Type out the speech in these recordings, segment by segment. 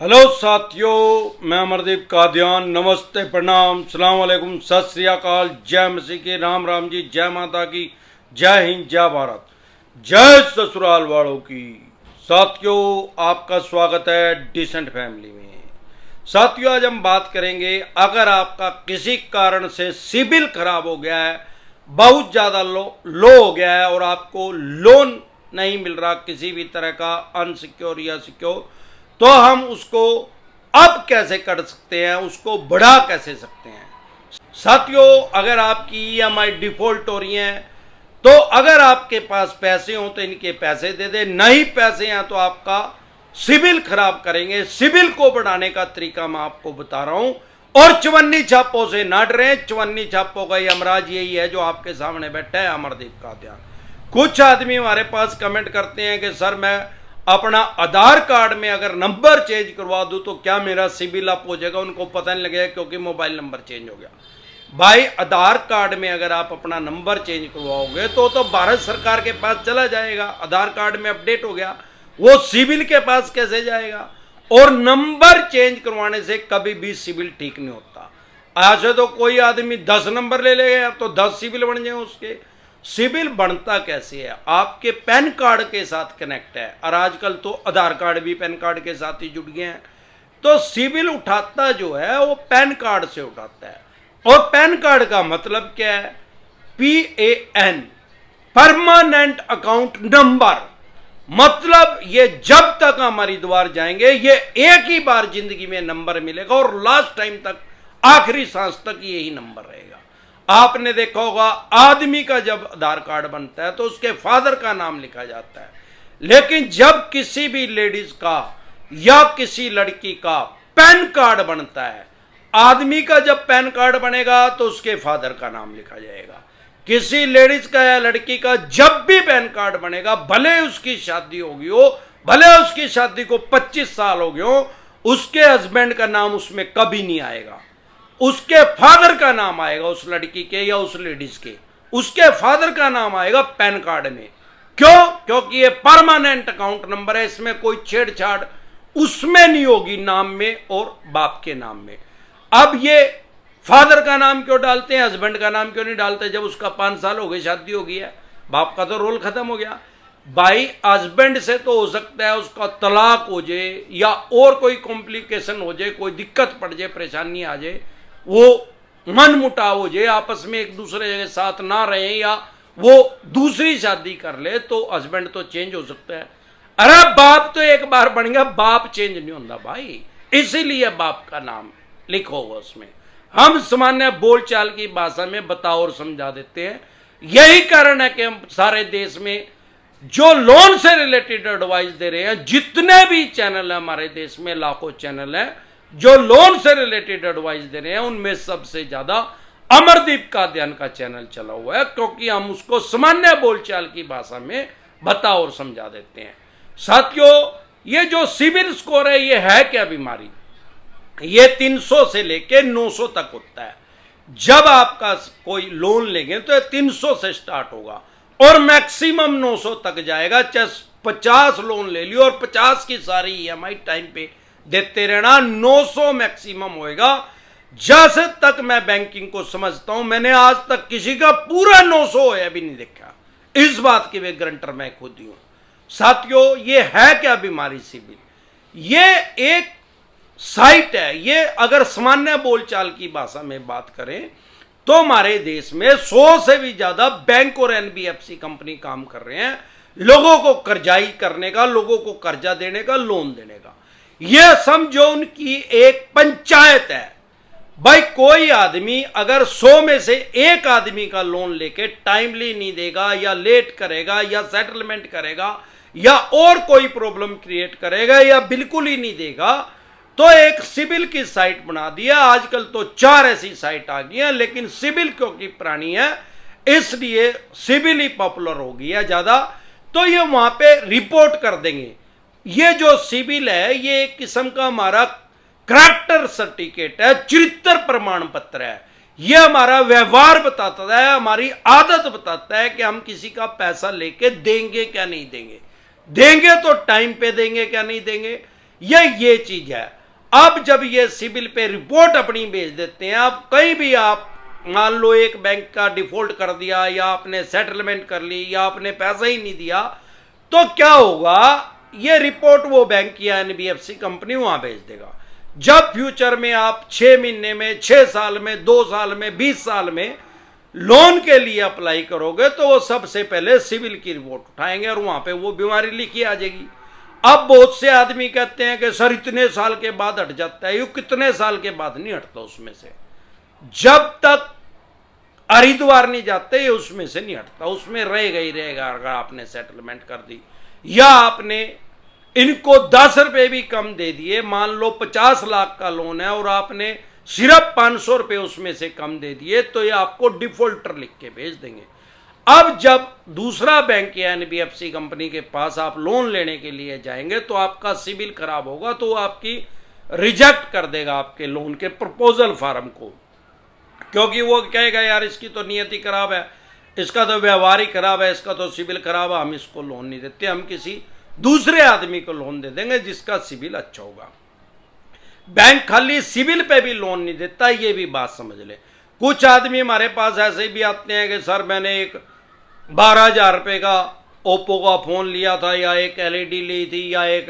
Hello साथियों, मैं अमरदीप कादियान। नमस्ते, प्रणाम, सलाम वालेकुम, सत श्री अकाल, जय मसीह की, राम राम जी, जय माता की, जय हिंद, जय भारत, जय ससुराल वालों की। साथियों, आपका स्वागत है डिसेंट फैमिली में। साथियों, आज हम बात करेंगे, अगर आपका किसी कारण से सिबिल खराब हो गया है, बहुत ज़्यादा लो हो गया है और आपको लोन नहीं मिल रहा किसी भी तरह का, अनसिक्योर या सिक्योर, तो हम उसको अब कैसे कर सकते हैं, उसको बढ़ा कैसे सकते हैं। साथियों, अगर आपकी ईएमआई डिफॉल्ट हो रही हैं, तो अगर आपके पास पैसे हो तो इनके पैसे दे दे, नहीं पैसे हैं तो आपका सिबिल खराब करेंगे। सिबिल को बढ़ाने का तरीका मैं आपको बता रहा हूं, और चवन्नी छापों से ना डरें। चवन्नी छापों का यमराज यही है जो आपके सामने बैठा है, अमरदीप कादियान। कुछ आदमी हमारे पास कमेंट करते हैं कि सर, मैं अपना आधार कार्ड में अगर नंबर चेंज करवा दूं तो क्या मेरा सिबिल अप हो जाएगा। उनको पता नहीं लगेगा क्योंकि मोबाइल नंबर चेंज हो गया। भाई, आधार कार्ड में अगर आप अपना नंबर चेंज करवाओगे तो भारत सरकार के पास चला जाएगा। आधार कार्ड में अपडेट हो गया, वो सिबिल के पास कैसे जाएगा। और नंबर चेंज करवाने से कभी भी सिबिल ठीक नहीं होता। आज से तो कोई आदमी 10 नंबर ले लेगा तो 10 सिबिल बन जाए उसके। सिबिल बनता कैसे है? आपके पैन कार्ड के साथ कनेक्ट है, और आजकल तो आधार कार्ड भी पैन कार्ड के साथ ही जुड़ गए हैं। तो सिबिल उठाता जो है वो पैन कार्ड से उठाता है। और पैन कार्ड का मतलब क्या है? PAN, permanent account number. मतलब ये जब तक हमारी द्वार जाएंगे, ये एक ही बार जिंदगी में नंबर मिलेगा और लास्ट टाइम तक, आखिरी सांस तक यही नंबर रहेगा। आपने देखा होगा, आदमी का जब आधार कार्ड बनता है तो उसके फादर का नाम लिखा जाता है, लेकिन जब किसी भी लेडीज का या किसी लड़की का पैन कार्ड बनता है, आदमी का जब पैन कार्ड बनेगा तो उसके फादर का नाम लिखा जाएगा। किसी लेडीज का या लड़की का जब भी पैन कार्ड बनेगा, भले उसकी शादी होगी हो, भले उसकी शादी को 25 साल हो गए हो, उसके हस्बैंड का नाम उसमें कभी नहीं आएगा। उसके फादर का नाम आएगा, उस लड़की के या उस लेडीज के, उसके फादर का नाम आएगा पैन कार्ड में। क्यों? क्योंकि ये परमानेंट अकाउंट नंबर है, इसमें कोई छेड़छाड़ उसमें नहीं होगी, नाम में और बाप के नाम में। अब ये फादर का नाम क्यों डालते हैं, हस्बैंड का नाम क्यों नहीं डालते? जब उसका 5 साल हो गए, शादी हो गई है, बाप का तो रोल खत्म हो गया। भाई, हस्बैंड से तो हो सकता है उसका तलाक हो जाए या और कोई कॉम्प्लिकेशन हो जाए, कोई दिक्कत पड़ जाए, परेशानी आ जाए, वो मन मुटाव हो जाए, आपस में एक दूसरे के साथ ना रहे, या वो दूसरी शादी कर ले, तो हस्बैंड तो चेंज हो सकता है। अरे बाप तो एक बार बन गया, बाप चेंज नहीं होता भाई। इसीलिए बाप का नाम लिखो होगा उसमें। हम सामान्य बोलचाल की भाषा में बताओ और समझा देते हैं। यही कारण है कि हम सारे देश में जो लोन से रिलेटेड एडवाइस दे रहे हैं, जितने भी चैनल है हमारे देश में, लाखों चैनल है जो लोन से रिलेटेड एडवाइस दे रहे हैं, उनमें सबसे ज्यादा अमरदीप कादियान का चैनल चला हुआ है, क्योंकि हम उसको सामान्य बोलचाल की भाषा में बता और समझा देते हैं। साथियों, ये जो सिबिल स्कोर है, ये है क्या बीमारी? ये 300 से लेके 900 तक होता है। जब आपका कोई लोन लेंगे तो 300 से स्टार्ट होगा और मैक्सिमम 900 तक जाएगा। चाहे 50 लोन ले लियो और 50 की सारी EMI टाइम पे देते रहना, 900 मैक्सिमम होएगा। जैसे तक मैं बैंकिंग को समझता हूं, मैंने आज तक किसी का पूरा 900 होया भी नहीं देखा। इस बात की वे गारंटर मैं खुद ही हूं। साथियों, ये है क्या बीमारी सिबिल? ये एक साइट है। ये अगर सामान्य बोलचाल की भाषा में बात करें तो हमारे देश में 100 से भी ज्यादा बैंक और NBFC कंपनी काम कर रहे हैं, लोगों को कर्जाई करने का, लोगों को कर्जा देने का, लोन देने का। यह समझो उनकी एक पंचायत है। भाई, कोई आदमी अगर 100 में से एक आदमी का लोन लेके टाइमली नहीं देगा, या लेट करेगा, या सेटलमेंट करेगा, या और कोई प्रॉब्लम क्रिएट करेगा, या बिल्कुल ही नहीं देगा, तो एक सिबिल की साइट बना दिया। आजकल तो 4 ऐसी साइट आ गई है, लेकिन सिबिल क्योंकि पुरानी है इसलिए सिबिल ही पॉपुलर हो गई है ज्यादा। तो ये वहां पे रिपोर्ट कर देंगे। ये जो सिबिल है, ये एक किस्म का हमारा करैक्टर सर्टिफिकेट है, चरित्र प्रमाण पत्र है। ये हमारा व्यवहार बताता है, हमारी आदत बताता है कि हम किसी का पैसा लेके देंगे क्या नहीं देंगे, देंगे तो टाइम पे देंगे क्या नहीं देंगे, ये चीज है। अब जब ये सिबिल पे रिपोर्ट अपनी भेज देते हैं, अब कहीं भी आप मान लो एक बैंक का डिफॉल्ट कर दिया, या आपने सेटलमेंट कर ली, या आपने पैसा ही नहीं दिया, तो क्या होगा, ये रिपोर्ट वो बैंक या एनबीएफसी कंपनी वहां भेज देगा। जब फ्यूचर में आप 6 महीने में, 6 साल में, 2 साल में, 20 साल में लोन के लिए अप्लाई करोगे, तो वो सबसे पहले सिविल की रिपोर्ट उठाएंगे और वहां पे वो बीमारी लिखी आ जाएगी। अब बहुत से आदमी कहते हैं कि सर इतने साल के बाद हट जाता है, ये कितने साल के बाद नहीं हटता उसमें से, जब तक हरिद्वार नहीं जाते ये उसमें से नहीं हटता, उसमें रहेगा ही रहेगा। अगर आपने सेटलमेंट कर दी या आपने इनको 10 रुपए भी कम दे दिए, मान लो 50 लाख का लोन है और आपने सिर्फ 500 रुपए उसमें से कम दे दिए, तो ये आपको डिफॉल्टर लिख के भेज देंगे। अब जब दूसरा बैंक या एनबीएफसी कंपनी के पास आप लोन लेने के लिए जाएंगे, तो आपका सिबिल खराब होगा, तो वो आपकी रिजेक्ट कर देगा आपके लोन के प्रपोजल फॉर्म को, क्योंकि वो कहेगा यार इसकी तो नियत ही खराब है, इसका तो व्यवहार ही खराब है, इसका तो सिबिल खराब है, हम इसको लोन नहीं देते, हम किसी दूसरे आदमी को लोन दे देंगे जिसका सिबिल अच्छा होगा। बैंक खाली सिबिल पे भी लोन नहीं देता, ये भी बात समझ ले। कुछ आदमी हमारे पास ऐसे भी आते हैं कि सर मैंने एक 12,000 रुपये का ओप्पो का फ़ोन लिया था, या एक एलईडी ली थी, या एक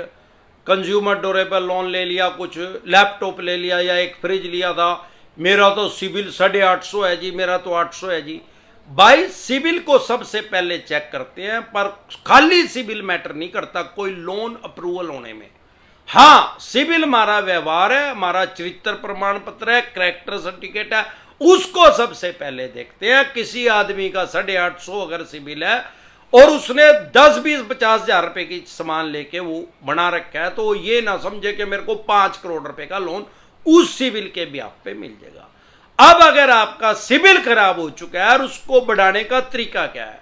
कंज्यूमर ड्यूरेबल लोन ले लिया, कुछ लैपटॉप ले लिया, या एक फ्रिज लिया था, मेरा तो सिबिल 850 है जी, मेरा तो 800 है जी। भाई सिबिल को सबसे पहले चेक करते हैं, पर खाली सिबिल मैटर नहीं करता कोई लोन अप्रूवल होने में। हाँ, सिबिल हमारा व्यवहार है, हमारा चरित्र प्रमाण पत्र है, कैरेक्टर सर्टिफिकेट है, उसको सबसे पहले देखते हैं। किसी आदमी का 850 अगर सिबिल है और उसने 10, 20, 50 हजार रुपए की सामान लेके वो बना रखा है, तो ये ना समझे कि मेरे को 5 करोड़ रुपए का लोन उस सिबिल के ब्याज पे मिल जाएगा। अब अगर आपका सिबिल खराब हो चुका है और उसको बढ़ाने का तरीका क्या है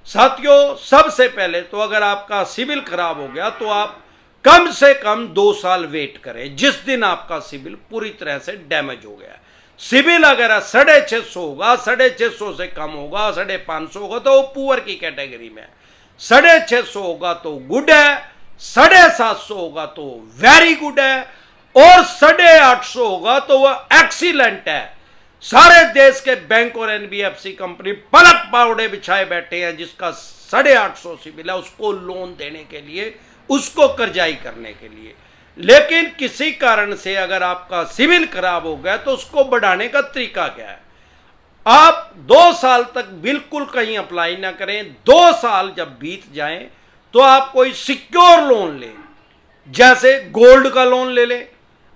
साथियों, सबसे पहले तो अगर आपका सिबिल खराब हो गया तो आप कम से कम 2 साल वेट करें। जिस दिन आपका सिबिल पूरी तरह से डैमेज हो गया, सिबिल अगर 650 होगा, 650 से कम होगा, 550 होगा तो वो पुअर की कैटेगरी में, 650 होगा तो गुड है, 750 होगा तो वेरी गुड है, और 850 होगा तो वह एक्सीलेंट है। सारे देश के बैंक और एनबीएफसी कंपनी पलक पावड़े बिछाए बैठे हैं, जिसका 850 सिबिल है उसको लोन देने के लिए, उसको कर्जाई करने के लिए। लेकिन किसी कारण से अगर आपका सिबिल खराब हो गया तो उसको बढ़ाने का तरीका क्या है। आप 2 साल तक बिल्कुल कहीं अप्लाई ना करें। 2 साल जब बीत जाएं तो आप कोई सिक्योर लोन लें, जैसे गोल्ड का लोन ले लें।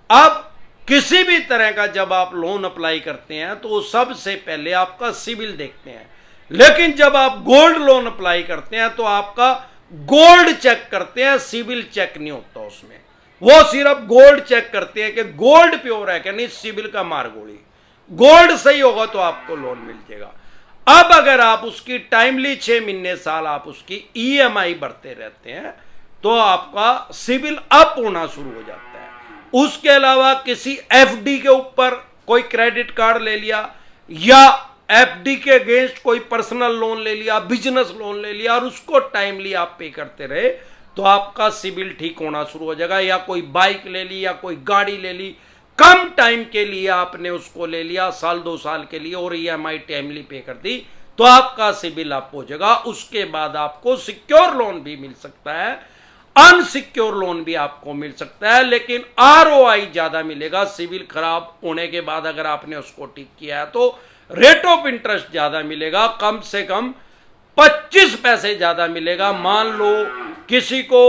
अब किसी भी तरह का जब आप लोन अप्लाई करते हैं तो सबसे पहले आपका सिबिल देखते हैं, लेकिन जब आप गोल्ड लोन अप्लाई करते हैं तो आपका गोल्ड चेक करते हैं, सिबिल चेक नहीं होता उसमें। वो सिर्फ गोल्ड चेक करते हैं कि गोल्ड प्योर है कि नहीं, सिबिल का मार गोली। गोल्ड सही होगा तो आपको लोन मिल जाएगा। अब अगर आप उसकी टाइमली 6 महीने साल आप उसकी ईएमआई भरते रहते हैं तो आपका सिबिल अप होना शुरू हो जाता है। उसके अलावा किसी एफडी के ऊपर कोई क्रेडिट कार्ड ले लिया, या एफडी के अगेंस्ट कोई पर्सनल लोन ले लिया, बिजनेस लोन ले लिया, और उसको टाइमली आप पे करते रहे तो आपका सिबिल ठीक होना शुरू हो जाएगा। या कोई बाइक ले ली, या कोई गाड़ी ले ली, कम टाइम के लिए आपने उसको ले लिया, साल 2 साल के लिए, और ईएमआई टाइमली पे कर दी, तो आपका सिबिल अप हो जाएगा। उसके बाद आपको सिक्योर लोन भी मिल सकता है, अनसिक्योर लोन भी आपको मिल सकता है, लेकिन आरओआई ज्यादा मिलेगा। सिबिल खराब होने के बाद अगर आपने उसको ठीक किया है तो रेट ऑफ इंटरेस्ट ज्यादा मिलेगा, कम से कम 25 पैसे ज्यादा मिलेगा। मान लो किसी को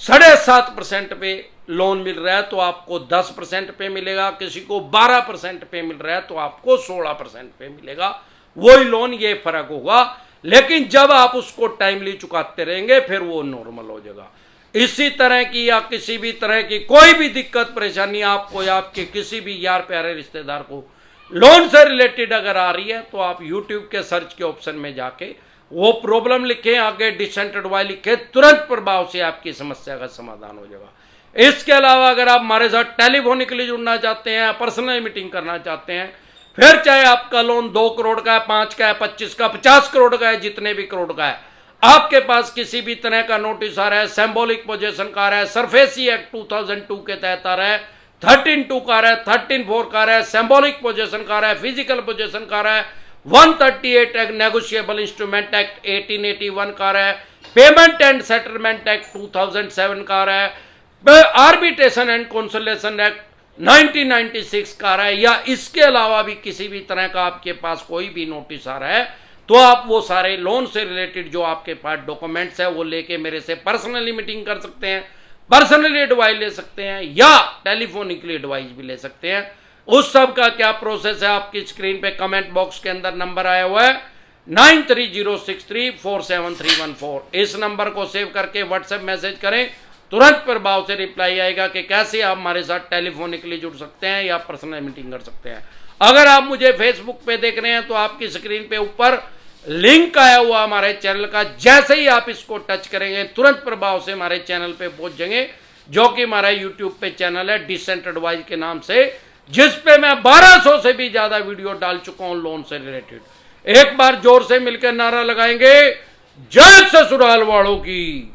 7.5% पे लोन मिल रहा है तो आपको 10% पे मिलेगा, किसी को 12% पे मिल रहा है तो आपको 16% पे मिलेगा। वही लोन, ये फर्क होगा, लेकिन जब आप उसको टाइमली चुकाते रहेंगे फिर वो नॉर्मल हो जाएगा। इसी तरह की या किसी भी तरह की कोई भी दिक्कत परेशानी आपको या आपके किसी भी यार प्यारे रिश्तेदार को लोन से रिलेटेड अगर आ रही है तो आप YouTube के सर्च के ऑप्शन में जाके वो प्रॉब्लम लिखें, आगे डिसेंटेड वाई लिखें, तुरंत प्रभाव से आपकी समस्या का समाधान हो जाएगा। इसके अलावा अगर आप हमारे साथ टेलीफोनिकली जुड़ना चाहते हैं, पर्सनल मीटिंग करना चाहते हैं, फिर चाहे आपका लोन 2 करोड़ का है, 5 का है, 25 का, 50 करोड़ का है, जितने भी करोड़ का है, आपके पास किसी भी तरह का नोटिस आ रहा है, सिंबॉलिक पोजीशन का आ रहा है, सरफेसी एक्ट 2002 के तहत आ रहा है, 13(2) का आ रहा है, 13(4) का आ रहा है, सिंबॉलिक पोजीशन का आ रहा है, फिजिकल पोजीशन का आ रहा है, 138 एक्ट नेगोशिएबल इंस्ट्रूमेंट एक्ट 1881 का आ रहा है, पेमेंट एंड सेटलमेंट एक्ट 2007 का आ रहा है, आर्बिट्रेशन एंड कंसोलिडेशन एक्ट 1996 का आ रहा है, या इसके अलावा भी किसी भी तरह का आपके पास कोई भी नोटिस आ रहा है, तो आप वो सारे लोन से रिलेटेड जो आपके पास डॉक्यूमेंट्स है वो लेके मेरे से पर्सनली मीटिंग कर सकते हैं, पर्सनली एडवाइस ले सकते हैं, या टेलीफोनिकली एडवाइस भी ले सकते हैं। उस सब का क्या प्रोसेस है, आपकी स्क्रीन पे कमेंट बॉक्स के अंदर नंबर आया हुआ है 9306347314। इस नंबर को सेव करके व्हाट्सएप मैसेज करें, तुरंत प्रभाव से रिप्लाई आएगा कि कैसे आप हमारे साथ टेलीफोनिकली जुड़ सकते हैं या पर्सनल मीटिंग कर सकते हैं। अगर आप मुझे फेसबुक पे देख रहे हैं तो आपकी स्क्रीन पे ऊपर लिंक आया हुआ हमारे चैनल का, जैसे ही आप इसको टच करेंगे तुरंत प्रभाव से हमारे चैनल पे पहुंच जाएंगे, जो कि हमारा यूट्यूब पे चैनल है डिसेंट एडवाइस के नाम से, जिस पे मैं 1200 से भी ज्यादा वीडियो डाल चुका हूं लोन से रिलेटेड। एक बार जोर से मिलकर नारा लगाएंगे, जय ससुराल वालों की।